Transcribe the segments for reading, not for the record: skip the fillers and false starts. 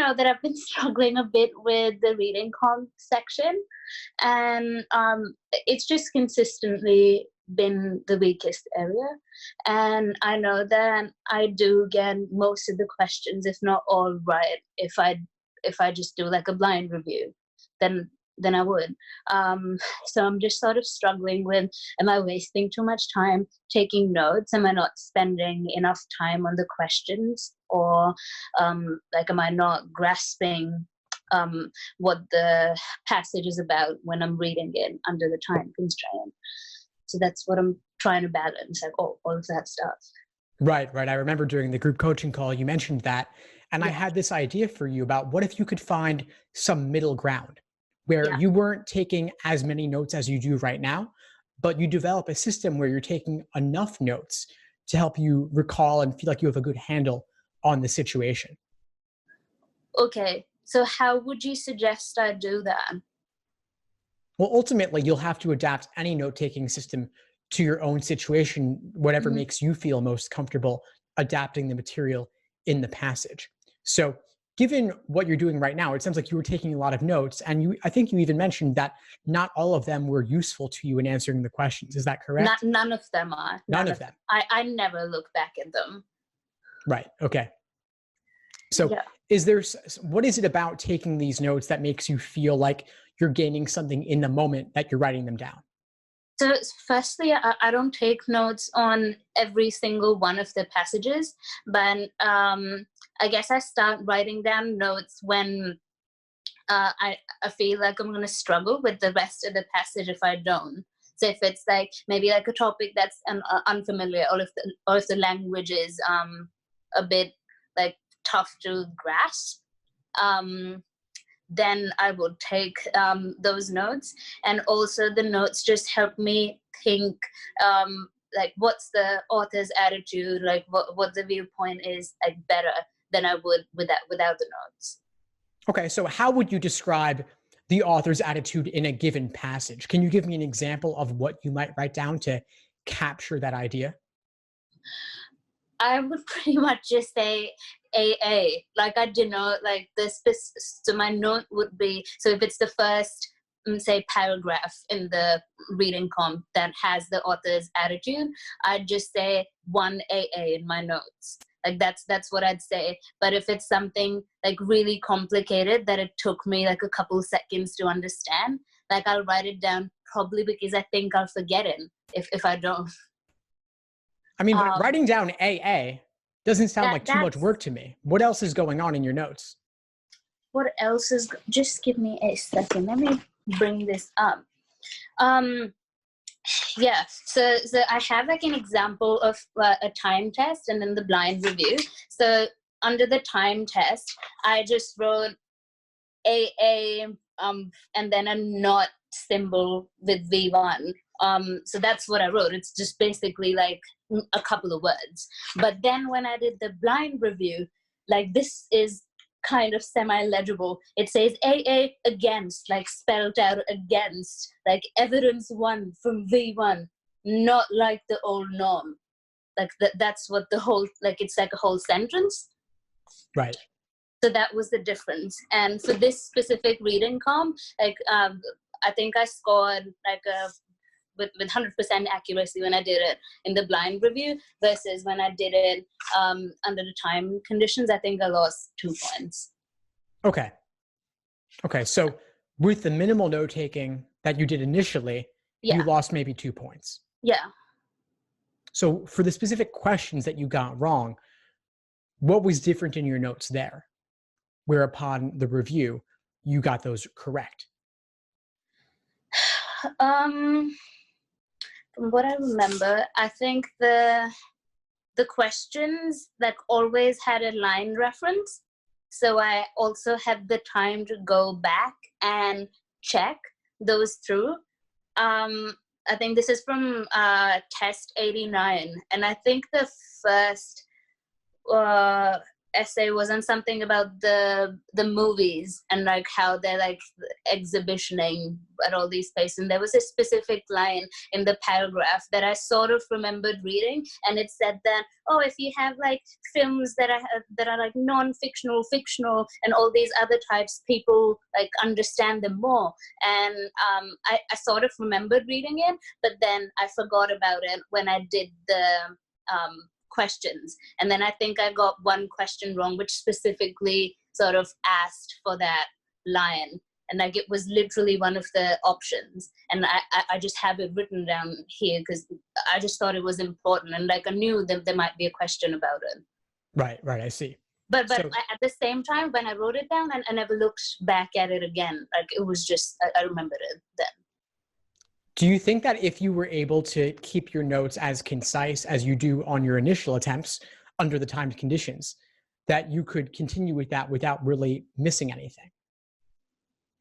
know that I've been struggling a bit with the reading comp section, and it's just consistently been the weakest area. And I know that I do get most of the questions, if not all, right. If I just do like a blind review, then I would. So I'm just sort of struggling with, am I wasting too much time taking notes? Am I not spending enough time on the questions? Or like, am I not grasping what the passage is about when I'm reading it under the time constraint? So that's what I'm trying to balance, like all of that stuff. Right. I remember during the group coaching call, you mentioned that. And I had this idea for you about what if you could find some middle ground where you weren't taking as many notes as you do right now, but you develop a system where you're taking enough notes to help you recall and feel like you have a good handle on the situation. Okay, so how would you suggest I do that? Well, ultimately, you'll have to adapt any note-taking system to your own situation, whatever makes you feel most comfortable adapting the material in the passage. So given what you're doing right now, it sounds like you were taking a lot of notes, and I think you even mentioned that not all of them were useful to you in answering the questions. Is that correct? None of them are. None of them. I never look back at them. Right. Okay. So what is it about taking these notes that makes you feel like you're gaining something in the moment that you're writing them down? So firstly, I don't take notes on every single one of the passages, but I guess I start writing down notes when I feel like I'm going to struggle with the rest of the passage if I don't. So if it's like maybe like a topic that's unfamiliar, or if the language is a bit like tough to grasp, then I would take those notes. And also the notes just help me think like what's the author's attitude, like what the viewpoint is, like better than I would without the notes. Okay, so how would you describe the author's attitude in a given passage? Can you give me an example of what you might write down to capture that idea? I would pretty much just say AA. Like I denote like this. So my note would be, so if it's the first, say, paragraph in the reading comp that has the author's attitude, I'd just say 1 AA in my notes. Like that's what I'd say. But if it's something like really complicated that it took me like a couple seconds to understand, like I'll write it down, probably because I think I'll forget it if I don't. I mean, writing down AA doesn't sound like too much work to me. What else is going on in your notes? What else is, just give me a second. Let me bring this up. Yeah, so I have like an example of a time test and then the blind review. So under the time test, I just wrote AA and then a not symbol with V1. So that's what I wrote. It's just basically like a couple of words. But then when I did the blind review, like this is kind of semi-legible. It says AA against, like spelled out against, like evidence 1 from V1, not like the old norm. Like that's what the whole, like it's like a whole sentence. Right. So that was the difference. And for this specific reading comp, like I think I scored like with 100% accuracy when I did it in the blind review versus when I did it under the time conditions. I think I lost 2 points. Okay. So with the minimal note taking that you did initially, you lost maybe 2 points. Yeah. So for the specific questions that you got wrong, what was different in your notes there? Whereupon the review, you got those correct. From what I remember, I think the questions like always had a line reference. So I also had the time to go back and check those through. I think this is from test 89. And I think the first essay was on something about the movies and like how they're like exhibitioning at all these places, and there was a specific line in the paragraph that I sort of remembered reading, and it said that, oh, if you have like films that are like non-fictional, fictional, and all these other types, people like understand them more. And I sort of remembered reading it, but then I forgot about it when I did the questions. And then I think I got one question wrong, which specifically sort of asked for that line. And like it was literally one of the options. And I just have it written down here because I just thought it was important. And like I knew that there might be a question about it. Right, I see. But at the same time, when I wrote it down, and I never looked back at it again. Like it was just, I remembered it then. Do you think that if you were able to keep your notes as concise as you do on your initial attempts under the timed conditions, that you could continue with that without really missing anything?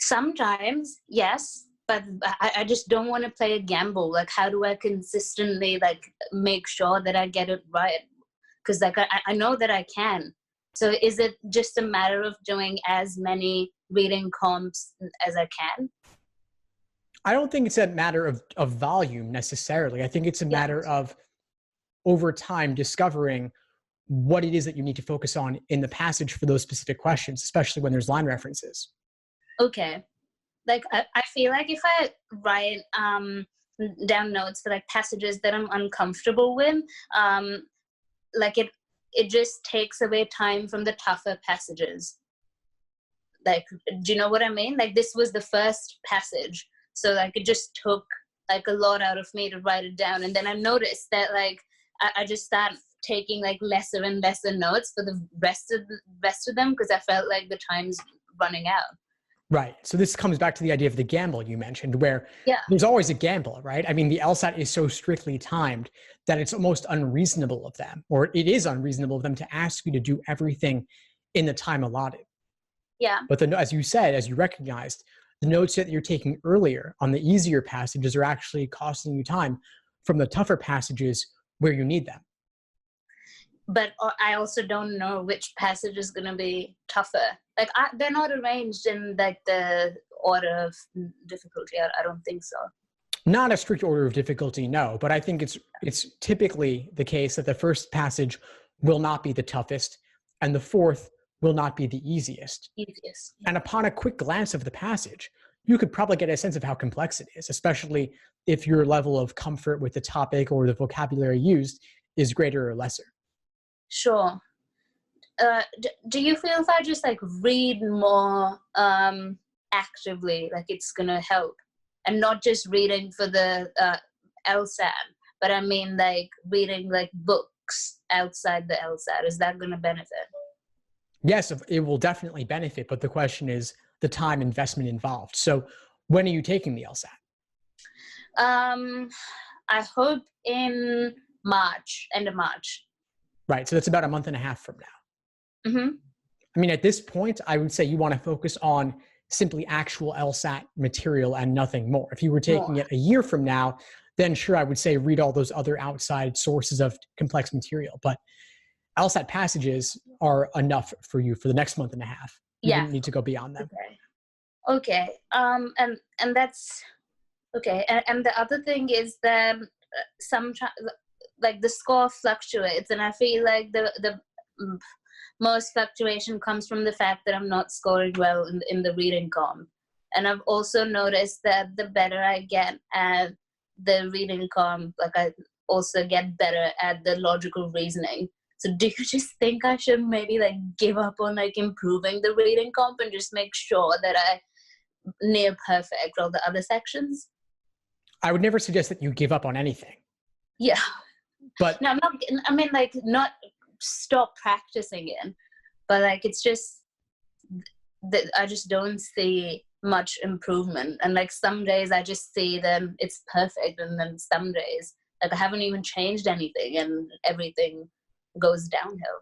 Sometimes, yes, but I just don't want to play a gamble. Like, how do I consistently like make sure that I get it right? Because like I know that I can. So is it just a matter of doing as many reading comps as I can? I don't think it's a matter of volume necessarily. I think it's a matter of over time discovering what it is that you need to focus on in the passage for those specific questions, especially when there's line references. Okay. Like I feel like if I write down notes for like passages that I'm uncomfortable with, like it just takes away time from the tougher passages. Like, do you know what I mean? Like this was the first passage. So like it just took like a lot out of me to write it down. And then I noticed that like I just started taking like lesser and lesser notes for the rest of them because I felt like the time's running out. Right. So this comes back to the idea of the gamble you mentioned, where there's always a gamble, right? I mean, the Lsat is so strictly timed that it's almost unreasonable of them, or it is unreasonable of them to ask you to do everything in the time allotted. Yeah. But as you said, as you recognized, the notes that you're taking earlier on the easier passages are actually costing you time from the tougher passages where you need them. But I also don't know which passage is going to be tougher. Like they're not arranged in like the order of difficulty. I don't think so. Not a strict order of difficulty, no. But I think it's typically the case that the first passage will not be the toughest, and the fourth will not be the easiest. And upon a quick glance of the passage, you could probably get a sense of how complex it is, especially if your level of comfort with the topic or the vocabulary used is greater or lesser. Sure. Do you feel if I just like read more actively, like it's gonna help, and not just reading for the Lsat, but I mean like reading like books outside the Lsat? Is that gonna benefit? Yes, it will definitely benefit, but the question is the time investment involved. So when are you taking the Lsat? I hope in March, end of March. Right, so that's about a month and a half from now. Mm-hmm. I mean, at this point, I would say you want to focus on simply actual Lsat material and nothing more. If you were taking it a year from now, then sure, I would say read all those other outside sources of complex material. But Lsat passages are enough for you for the next month and a half. You don't need to go beyond them. Okay. And that's okay. And the other thing is that sometimes like the score fluctuates, and I feel like the most fluctuation comes from the fact that I'm not scoring well in the reading comp. And I've also noticed that the better I get at the reading comp, like I also get better at the logical reasoning. So do you just think I should maybe like give up on like improving the reading comp and just make sure that I near perfect all the other sections? I would never suggest that you give up on anything. Yeah. But no, I'm not, I mean like not stop practicing it, but like it's just that I just don't see much improvement. And like some days I just see them it's perfect, and then some days like I haven't even changed anything and everything goes downhill.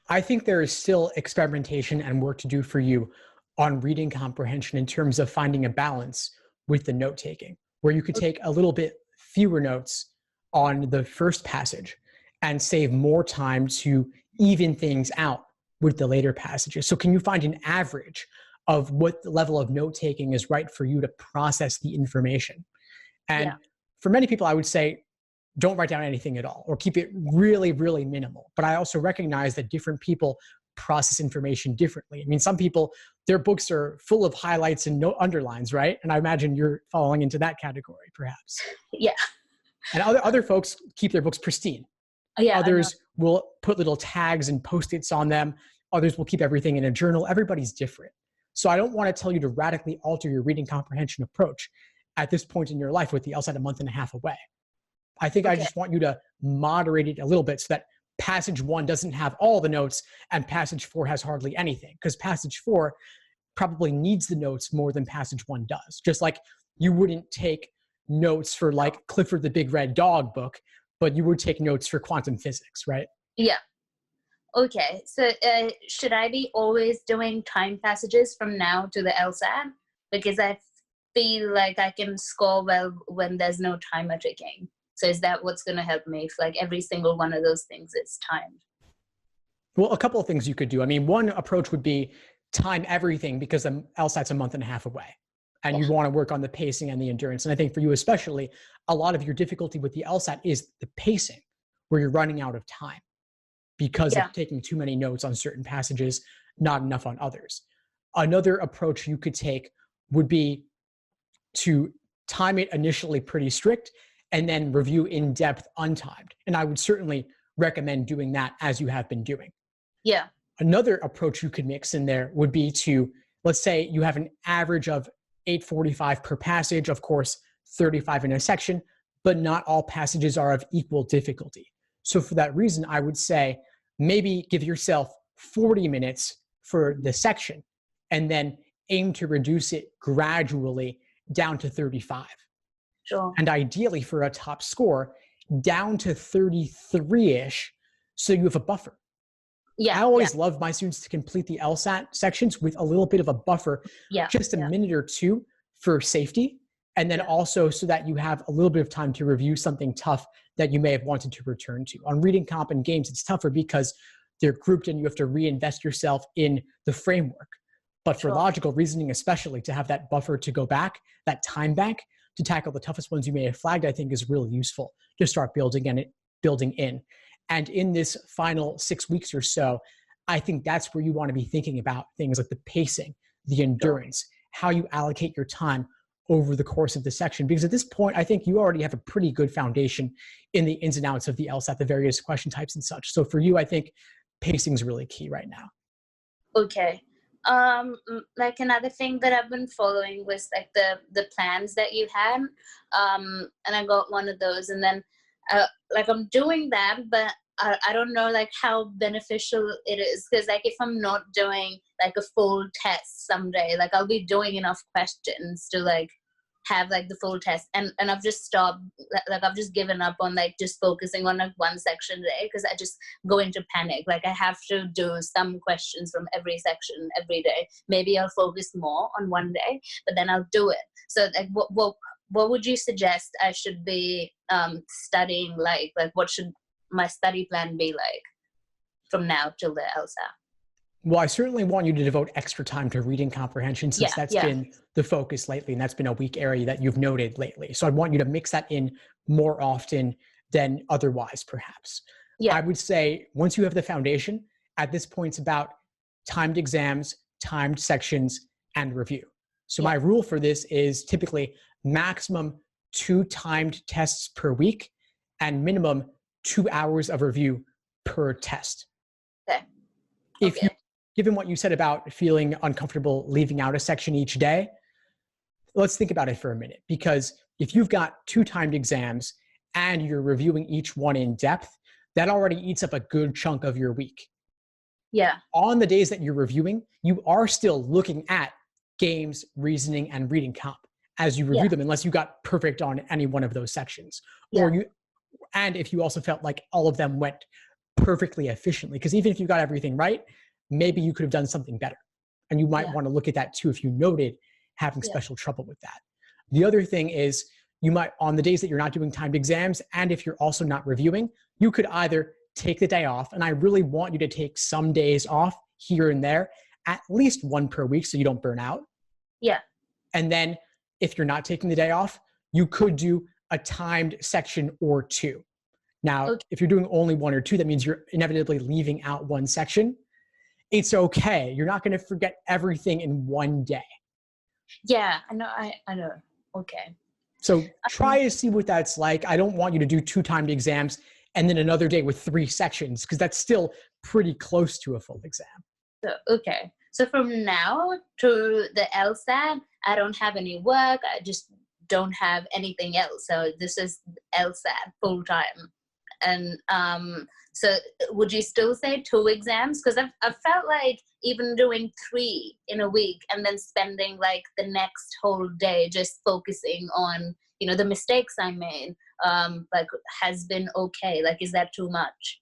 I think there is still experimentation and work to do for you on reading comprehension in terms of finding a balance with the note taking, where you could take a little bit fewer notes on the first passage and save more time to even things out with the later passages. So can you find an average of what the level of note-taking is right for you to process the information? And for many people, I would say, don't write down anything at all, or keep it really, really minimal. But I also recognize that different people process information differently. I mean, some people, their books are full of highlights and no underlines, right? And I imagine you're falling into that category, perhaps. Yeah. And other folks keep their books pristine. Yeah. Others will put little tags and post-its on them. Others will keep everything in a journal. Everybody's different. So I don't want to tell you to radically alter your reading comprehension approach at this point in your life with the LSAT a month and a half away. I think I just want you to moderate it a little bit so that passage 1 doesn't have all the notes and passage 4 has hardly anything, because passage 4 probably needs the notes more than passage 1 does. Just like you wouldn't take notes for like Clifford the Big Red Dog book, but you would take notes for quantum physics, right? Yeah. Okay. So should I be always doing time passages from now to the LSAT? Because I feel like I can score well when there's no timer ticking. So is that what's going to help me if like every single one of those things is timed? Well, a couple of things you could do. I mean, one approach would be time everything, because the LSAT's a month and a half away and you want to work on the pacing and the endurance. And I think for you especially, a lot of your difficulty with the LSAT is the pacing, where you're running out of time because of taking too many notes on certain passages, not enough on others. Another approach you could take would be to time it initially pretty strict and then review in depth untimed. And I would certainly recommend doing that as you have been doing. Yeah. Another approach you could mix in there would be to, let's say you have an average of 845 per passage, of course, 35 in a section, but not all passages are of equal difficulty. So for that reason, I would say maybe give yourself 40 minutes for the section and then aim to reduce it gradually down to 35. Sure. And ideally for a top score, down to 33-ish, so you have a buffer. Yeah. I always love my students to complete the LSAT sections with a little bit of a buffer, just a minute or two for safety. And then also so that you have a little bit of time to review something tough that you may have wanted to return to. On reading comp and games, it's tougher because they're grouped and you have to reinvest yourself in the framework. But for logical reasoning, especially, to have that buffer to go back, that time bank, to tackle the toughest ones you may have flagged, I think is really useful to start building in. And in this final 6 weeks or so, I think that's where you want to be thinking about things like the pacing, the endurance, how you allocate your time over the course of the section. Because at this point, I think you already have a pretty good foundation in the ins and outs of the LSAT, the various question types and such. So for you, I think pacing is really key right now. Okay. Like another thing that I've been following was like the plans that you had, and I got one of those, and then like I'm doing that, but I don't know like how beneficial it is, because like if I'm not doing like a full test someday, like I'll be doing enough questions to like have like the full test, and I've just stopped, like I've just given up on like just focusing on like one section a day, because I just go into panic. Like I have to do some questions from every section every day. Maybe I'll focus more on one day, but then I'll do it. So like what would you suggest I should be studying? Like what should my study plan be like from now till the LSAT? Well, I certainly want you to devote extra time to reading comprehension, since that's been the focus lately, and that's been a weak area that you've noted lately. So I want you to mix that in more often than otherwise, perhaps. I would say once you have the foundation, at this point, it's about timed exams, timed sections, and review. So my rule for this is typically maximum 2 timed tests per week and minimum 2 hours of review per test. Given what you said about feeling uncomfortable leaving out a section each day, let's think about it for a minute. Because if you've got 2 timed exams and you're reviewing each one in depth, that already eats up a good chunk of your week. On the days that you're reviewing, you are still looking at games, reasoning, and reading comp as you review them, unless you got perfect on any one of those sections. And if you also felt like all of them went perfectly efficiently, because even if you got everything right, maybe you could have done something better. And you might want to look at that too if you noted having special trouble with that. The other thing is, you might, on the days that you're not doing timed exams, and if you're also not reviewing, you could either take the day off, and I really want you to take some days off here and there, at least one per week so you don't burn out. Yeah. And then if you're not taking the day off, you could do a timed section or two. Now, if you're doing only one or two, that means you're inevitably leaving out one section. It's okay. You're not going to forget everything in one day. Yeah, I know. I know. Okay. So try to see what that's like. I don't want you to do 2 timed exams and then another day with 3 sections, because that's still pretty close to a full exam. So, okay. So from now to the LSAT, I don't have any work. I just don't have anything else. So this is LSAT full time. And so would you still say 2 exams? Because I've felt like even doing 3 in a week and then spending like the next whole day just focusing on, you know, the mistakes I made, like has been okay. Like, is that too much?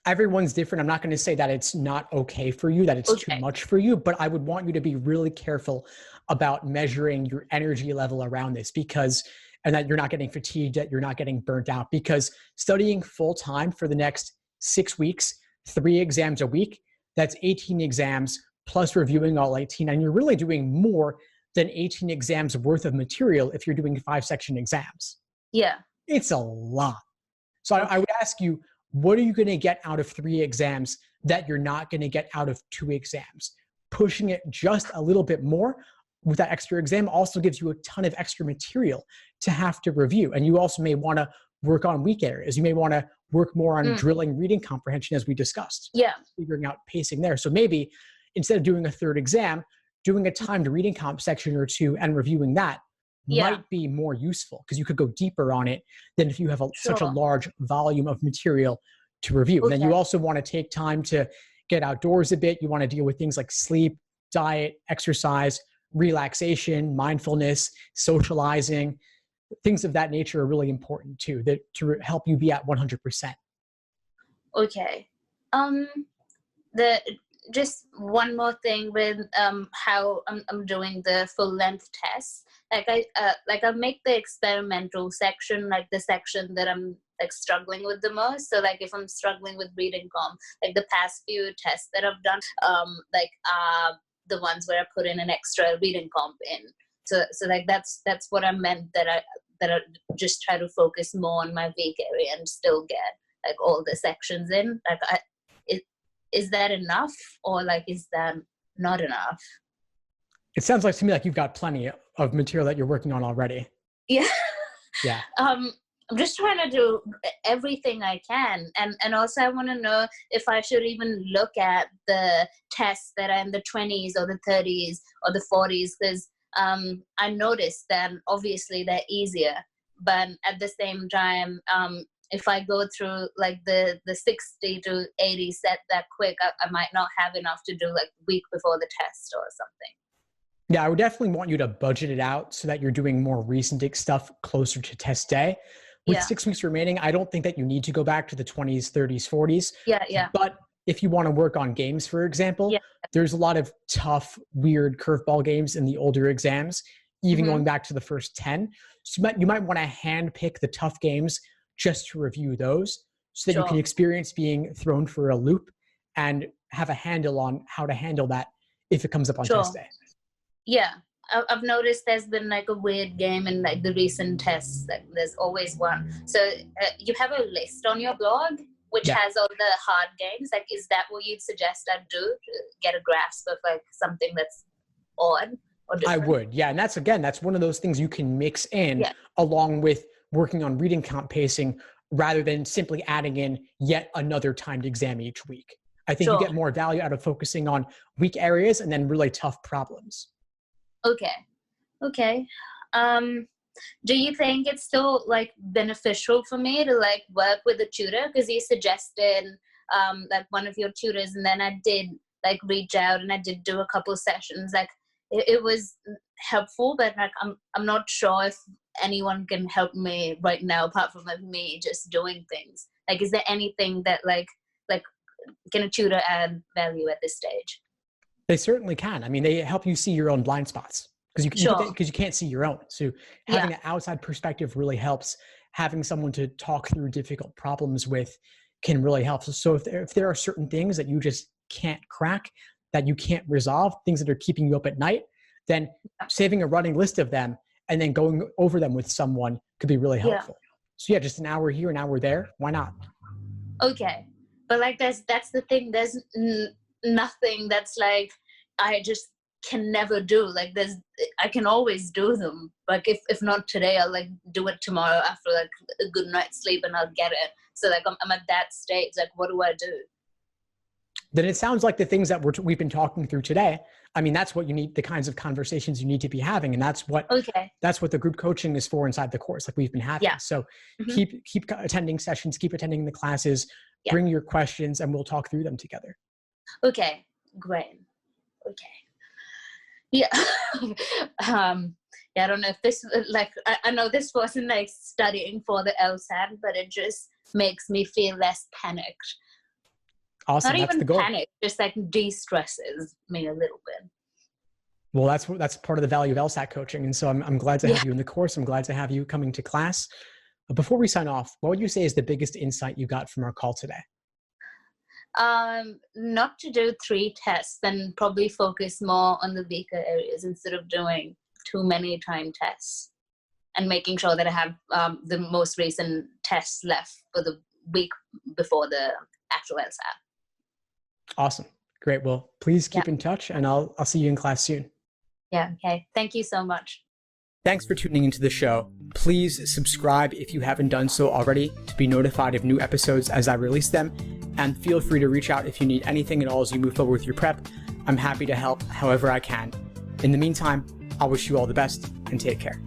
Everyone's different. I'm not going to say that it's not okay for you, that it's too much for you, but I would want you to be really careful about measuring your energy level around this, and that you're not getting fatigued, that you're not getting burnt out, because studying full time for the next 6 weeks, 3 exams a week, that's 18 exams plus reviewing all 18. And you're really doing more than 18 exams worth of material if you're doing 5 section exams. Yeah. It's a lot. So I would ask you, what are you going to get out of 3 exams that you're not going to get out of 2 exams? Pushing it just a little bit more with that extra exam also gives you a ton of extra material to have to review. And you also may want to work on weak areas. You may want to work more on drilling reading comprehension, as we discussed. Yeah. Figuring out pacing there. So maybe instead of doing a 3rd exam, doing a timed reading comp section or 2 and reviewing that might be more useful, because you could go deeper on it than if you have such a large volume of material to review. And then you also want to take time to get outdoors a bit. You want to deal with things like sleep, diet, exercise, relaxation, mindfulness, socializing. Things of that nature are really important too, that to help you be at 100%. Okay. Just one more thing with how I'm doing the full length tests. I'll make the experimental section like the section that I'm like struggling with the most. So like if I'm struggling with reading comp, like the past few tests that I've done, the ones where I put in an extra reading comp in. So like that's what I meant, that I just try to focus more on my weak area and still get like all the sections in. Like is that enough, or like is that not enough? It sounds like to me like you've got plenty of material that you're working on already. Yeah. Yeah. I'm just trying to do everything I can. And also I want to know if I should even look at the tests that are in the 20s or the 30s or the 40s, because I noticed that obviously they're easier, but at the same time, if I go through like the 60 to 80 set that quick, I might not have enough to do like the week before the test or something. Yeah, I would definitely want you to budget it out so that you're doing more recent stuff closer to test day. With 6 weeks remaining, I don't think that you need to go back to the 20s, 30s, 40s. Yeah. But if you want to work on games, for example, there's a lot of tough, weird curveball games in the older exams, even going back to the first 10. So you might want to handpick the tough games just to review those, so that you can experience being thrown for a loop and have a handle on how to handle that if it comes up on test day. Yeah, I've noticed there's been like a weird game in like the recent tests. Like there's always one. So you have a list on your blog which has all the hard games. Like, is that what you'd suggest I do to get a grasp of like something that's odd or different? I would, yeah. And that's one of those things you can mix in along with working on reading comp pacing, rather than simply adding in yet another timed exam each week. I think you get more value out of focusing on weak areas and then really tough problems. Okay. Do you think it's still like beneficial for me to like work with a tutor? Because you suggested like one of your tutors, and then I did like reach out and I did do a couple sessions. Like it was helpful, but like I'm not sure if anyone can help me right now apart from like me just doing things. Like, is there anything that like can a tutor add value at this stage? They certainly can. I mean, they help you see your own blind spots, because you can't see your own. So having an outside perspective really helps. Having someone to talk through difficult problems with can really help. So if there are certain things that you just can't crack, that you can't resolve, things that are keeping you up at night, then saving a running list of them and then going over them with someone could be really helpful. So yeah, just an hour here, an hour there. Why not? Okay. But like that's the thing. There's nothing that's like I just can never do. Like I can always do them. Like if not today, I'll like do it tomorrow after like a good night's sleep and I'll get it. So like I'm at that stage. Like what do I do? Then it sounds like the things that we've been talking through today, I mean, that's what you need, the kinds of conversations you need to be having. And that's what the group coaching is for inside the course, like we've been having. Yeah. So keep attending sessions, keep attending the classes, bring your questions, and we'll talk through them together. Okay, great. Okay. Yeah. I don't know if this, like, I know this wasn't like studying for the Lsat, but it just makes me feel less panicked. Awesome. Not that's even the goal. panic, just like de-stresses me a little bit. Well, that's part of the value of Lsat coaching. And so I'm glad to have you in the course. I'm glad to have you coming to class. Before we sign off, what would you say is the biggest insight you got from our call today? Not to do 3 tests and probably focus more on the weaker areas instead of doing too many time tests, and making sure that I have the most recent tests left for the week before the actual Lsat. Awesome. Great. Well, please keep in touch, and I'll see you in class soon. Yeah. Okay. Thank you so much. Thanks for tuning into the show. Please subscribe if you haven't done so already to be notified of new episodes as I release them. And feel free to reach out if you need anything at all as you move forward with your prep. I'm happy to help however I can. In the meantime, I'll wish you all the best and take care.